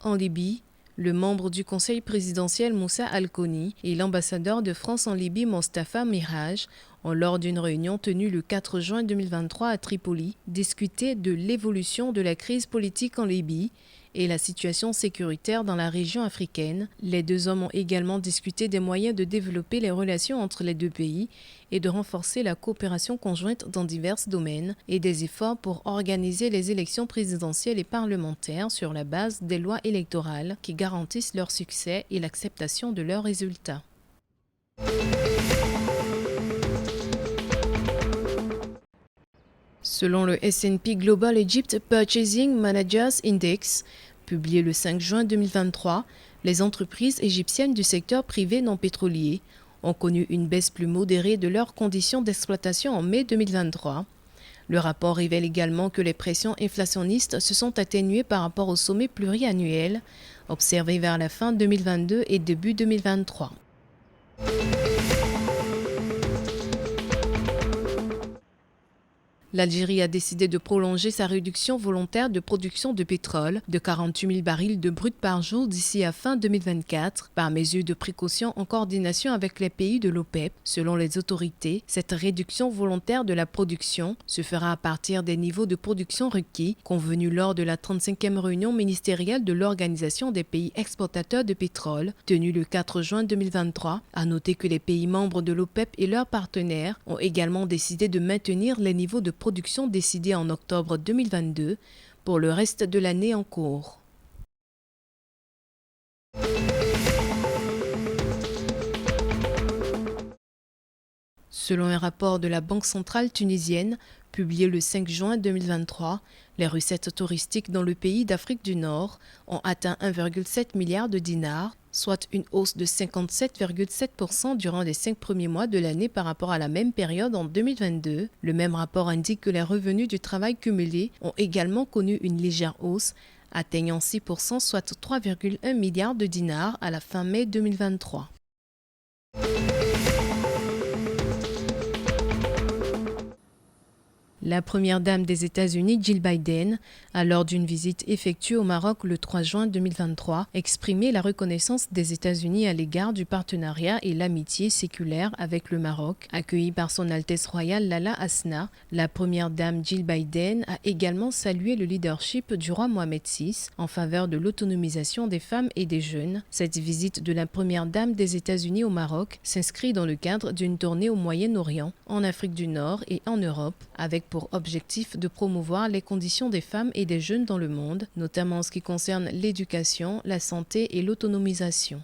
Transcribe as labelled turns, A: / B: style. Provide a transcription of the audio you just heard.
A: en Libye, le membre du conseil présidentiel Moussa Al-Koni et l'ambassadeur de France en Libye Mostafa Miraj ont, lors d'une réunion tenue le 4 juin 2023 à Tripoli, discuté de l'évolution de la crise politique en Libye et la situation sécuritaire dans la région africaine. Les deux hommes ont également discuté des moyens de développer les relations entre les deux pays et de renforcer la coopération conjointe dans divers domaines et des efforts pour organiser les élections présidentielles et parlementaires sur la base des lois électorales qui garantissent leur succès et l'acceptation de leurs résultats. Selon le S&P Global Egypt Purchasing Managers Index, publié le 5 juin 2023, les entreprises égyptiennes du secteur privé non pétrolier ont connu une baisse plus modérée de leurs conditions d'exploitation en mai 2023. Le rapport révèle également que les pressions inflationnistes se sont atténuées par rapport au sommet pluriannuel observé vers la fin 2022 et début 2023. L'Algérie a décidé de prolonger sa réduction volontaire de production de pétrole de 48 000 barils de brut par jour d'ici à fin 2024, par mesure de précaution en coordination avec les pays de l'OPEP. Selon les autorités, cette réduction volontaire de la production se fera à partir des niveaux de production requis, convenus lors de la 35e réunion ministérielle de l'Organisation des pays exportateurs de pétrole, tenue le 4 juin 2023. À noter que les pays membres de l'OPEP et leurs partenaires ont également décidé de maintenir les niveaux de production décidée en octobre 2022 pour le reste de l'année en cours. Selon un rapport de la Banque centrale tunisienne, publié le 5 juin 2023, les recettes touristiques dans le pays d'Afrique du Nord ont atteint 1,7 milliard de dinars, soit une hausse de 57,7% durant les 5 premiers mois de l'année par rapport à la même période en 2022. Le même rapport indique que les revenus du travail cumulés ont également connu une légère hausse, atteignant 6%, soit 3,1 milliards de dinars à la fin mai 2023. La première dame des États-Unis, Jill Biden, a lors d'une visite effectuée au Maroc le 3 juin 2023, exprimé la reconnaissance des États-Unis à l'égard du partenariat et l'amitié séculaire avec le Maroc. Accueillie par son Altesse royale Lala Hasna, la première dame Jill Biden a également salué le leadership du roi Mohamed VI en faveur de l'autonomisation des femmes et des jeunes. Cette visite de la première dame des États-Unis au Maroc s'inscrit dans le cadre d'une tournée au Moyen-Orient, en Afrique du Nord et en Europe, avec pour objectif de promouvoir les conditions des femmes et des jeunes dans le monde, notamment en ce qui concerne l'éducation, la santé et l'autonomisation.